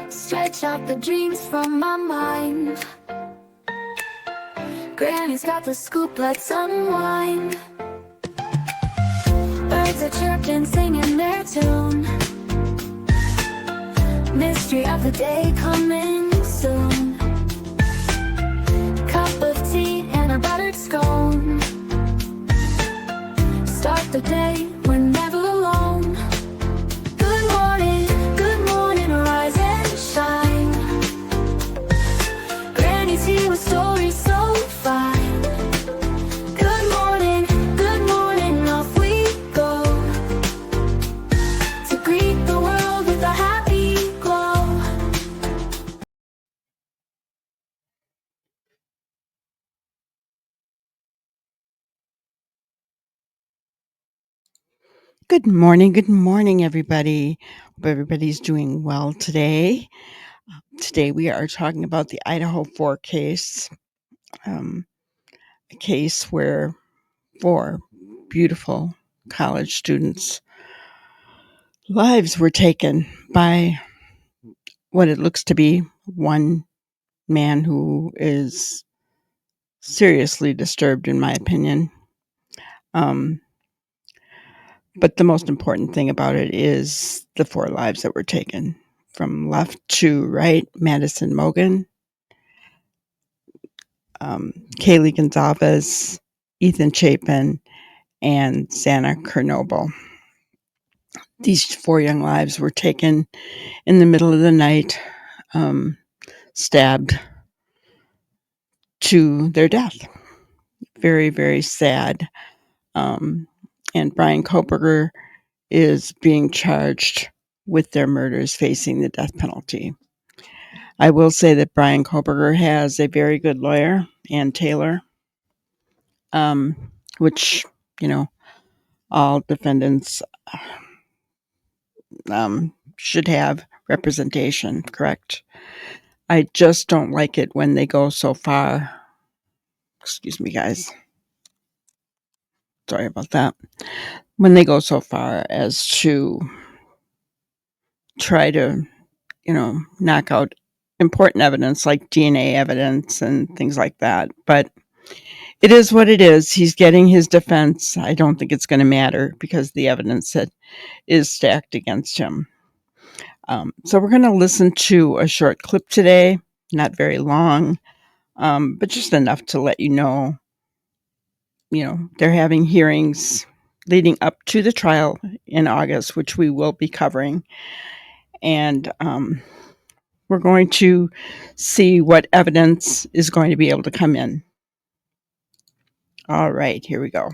Stretch out the dreams from my mind. Granny's got the scoop, let's unwind. Birds are chirping, singing their tune. Mystery of the day coming soon. Cup of tea and a buttered scone. Start the day, we're never alone. Good morning, rise and shine. Granny's here with stories so fine. Good morning, off we go. To greet the world with a happy glow. Good morning, everybody. Hope everybody's doing well today. Today we are talking about the Idaho 4 case, a case where 4 beautiful college students' lives were taken by what it looks to be one man who is seriously disturbed, in my opinion. But the most important thing about it is the 4 lives that were taken. From left to right, Madison Mogen, Kaylee Gonzalez, Ethan Chapin, and Xana Chernobyl. These 4 young lives were taken in the middle of the night, stabbed to their death. Very, very sad. And Brian Koberger is being charged with their murders, facing the death penalty. I will say that Brian Koberger has a very good lawyer, Ann Taylor, which, all defendants should have representation, correct? I just don't like it when they go so far. Excuse me, guys. Sorry about that. When they go so far as to try to, knock out important evidence like DNA evidence and things like that. But it is what it is. He's getting his defense. I don't think it's going to matter because the evidence that is stacked against him. So we're going to listen to a short clip today, not very long, but just enough to let you know, they're having hearings leading up to the trial in August, which we will be covering. And we're going to see what evidence is going to be able to come in. All right, here we go.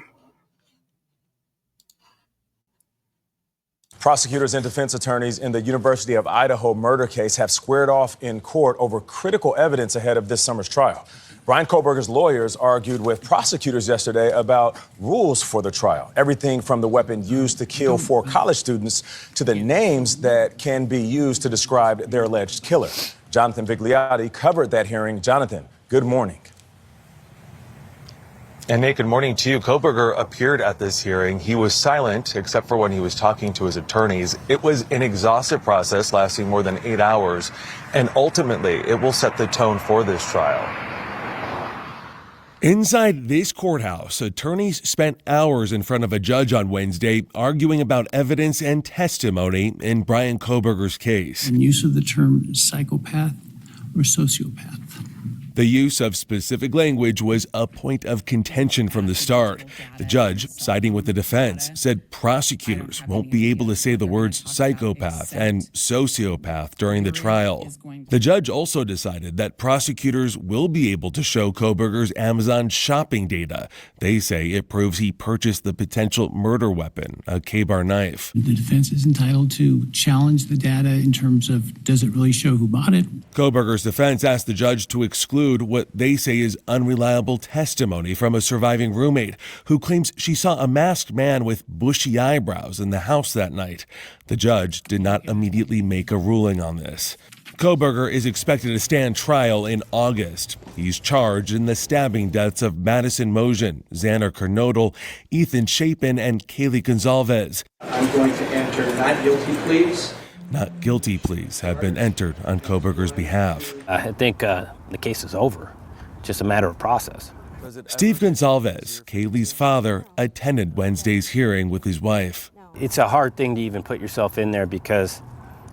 Prosecutors and defense attorneys in the University of Idaho murder case have squared off in court over critical evidence ahead of this summer's trial. Brian Koberger's lawyers argued with prosecutors yesterday about rules for the trial. Everything from the weapon used to kill 4 college students to the names that can be used to describe their alleged killer. Jonathan Vigliotti covered that hearing. Jonathan, good morning. And Nate, good morning to you. Koberger appeared at this hearing. He was silent except for when he was talking to his attorneys. It was an exhaustive process lasting more than 8 hours, and ultimately it will set the tone for this trial. Inside this courthouse, attorneys spent hours in front of a judge on Wednesday arguing about evidence and testimony in Brian Koberger's case. And use of the term psychopath or sociopath. The use of specific language was a point of contention from the start. The judge, siding with the defense, said prosecutors won't be able to say the words psychopath and sociopath during the trial. The judge also decided that prosecutors will be able to show Koberger's Amazon shopping data. They say it proves he purchased the potential murder weapon, a K-bar knife. The defense is entitled to challenge the data in terms of, does it really show who bought it? Koberger's defense asked the judge to exclude what they say is unreliable testimony from a surviving roommate who claims she saw a masked man with bushy eyebrows in the house that night. The judge did not immediately make a ruling on this. Koberger is expected to stand trial in August. He's charged in the stabbing deaths of Madison Mogen, Xana Chernobyl, Ethan Chapin, and Kaylee Gonzalez. I'm going to enter not guilty pleas. Not guilty pleas have been entered on Koberger's behalf. I think the case is over. Just a matter of process. Steve Gonzalez, Kaylee's father, attended Wednesday's hearing with his wife. It's a hard thing to even put yourself in there because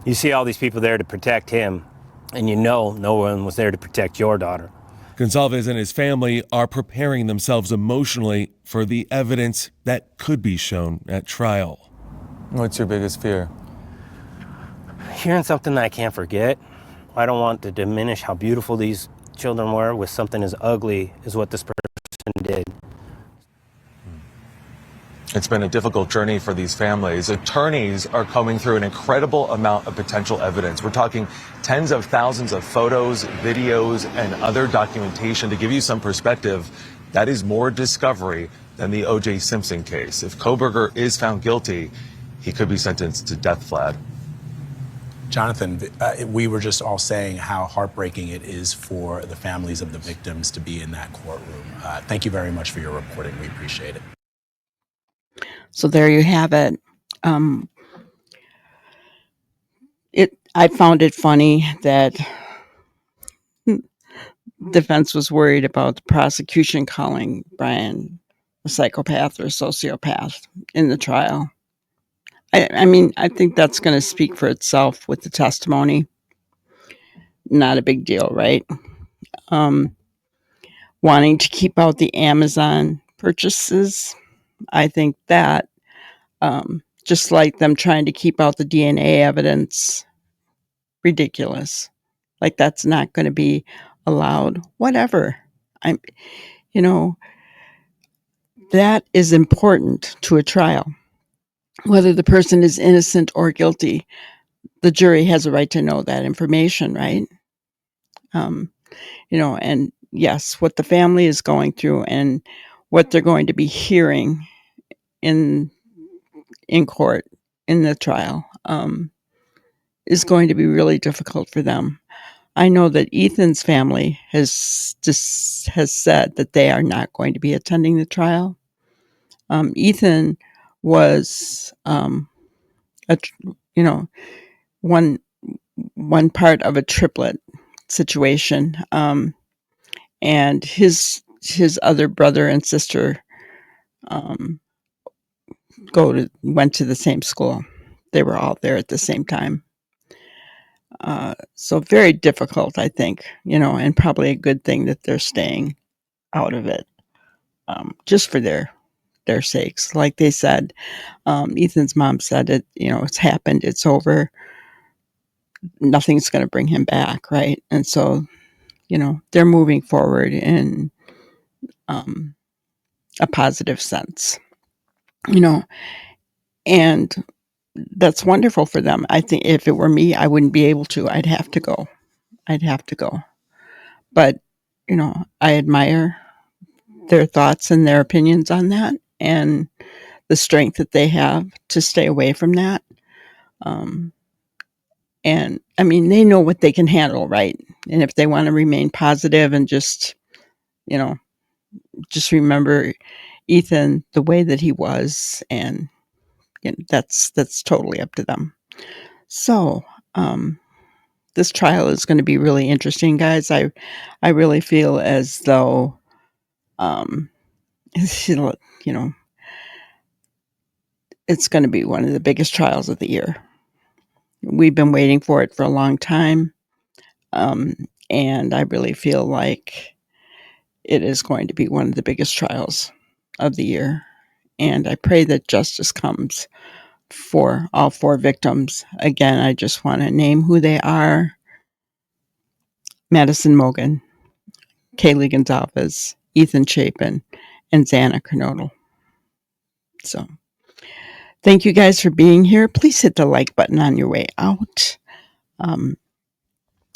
you see all these people there to protect him, and you know no one was there to protect your daughter. Gonzalez and his family are preparing themselves emotionally for the evidence that could be shown at trial. What's your biggest fear? Hearing something that I can't forget. I don't want to diminish how beautiful these children were with something as ugly as what this person did. It's been a difficult journey for these families. Attorneys are combing through an incredible amount of potential evidence. We're talking tens of thousands of photos, videos, and other documentation. To give you some perspective, that is more discovery than the O.J. Simpson case. If Koberger is found guilty, he could be sentenced to death, Vlad. Jonathan, we were just all saying how heartbreaking it is for the families of the victims to be in that courtroom. Thank you very much for your reporting. We appreciate it. So there you have it. I found it funny that defense was worried about the prosecution calling Brian a psychopath or a sociopath in the trial. I mean, I think that's going to speak for itself with the testimony. Not a big deal, right? Wanting to keep out the Amazon purchases, I think that, just like them trying to keep out the DNA evidence, ridiculous. Like that's not going to be allowed. Whatever. That is important to a trial. Whether the person is innocent or guilty, the jury has a right to know that information, right? And yes, what the family is going through and what they're going to be hearing in court in the trial is going to be really difficult for them. I know that Ethan's family has said that they are not going to be attending the trial. Ethan was one part of a triplet situation, and his other brother and sister went to the same school. They were all there at the same time. So very difficult, I think, and probably a good thing that they're staying out of it, just for their sakes. Like they said, Ethan's mom said it, it's happened, it's over. Nothing's going to bring him back, right? And so, they're moving forward in a positive sense, and that's wonderful for them. I think if it were me, I wouldn't be able to. I'd have to go. But, I admire their thoughts and their opinions on that and the strength that they have to stay away from that. And I mean, they know what they can handle, right? And if they want to remain positive and just remember Ethan the way that he was, and that's totally up to them. So, this trial is going to be really interesting, guys. I really feel as though, it's going to be one of the biggest trials of the year. We've been waiting for it for a long time. And I really feel like it is going to be one of the biggest trials of the year. And I pray that justice comes for all 4 victims. Again, I just want to name who they are: Madison Mogan, Kaylee Gonzalez, Ethan Chapin, and Xana Kernodle. So, thank you guys for being here. Please hit the like button on your way out.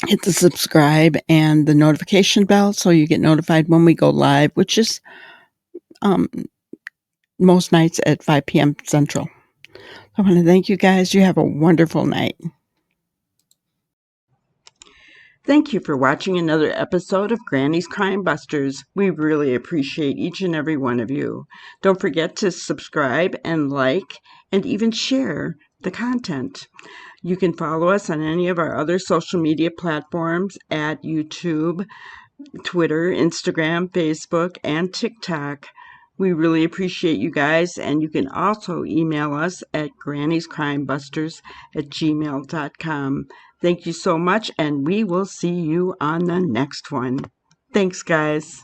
Hit the subscribe and the notification bell so you get notified when we go live, which is most nights at 5 p.m. Central. I want to thank you guys. You have a wonderful night. Thank you for watching another episode of Granny's Crime Busters. We really appreciate each and every one of you. Don't forget to subscribe and like and even share the content. You can follow us on any of our other social media platforms at YouTube, Twitter, Instagram, Facebook, and TikTok. We really appreciate you guys, and you can also email us at grannyscrimebusters@gmail.com. Thank you so much, and we will see you on the next one. Thanks, guys.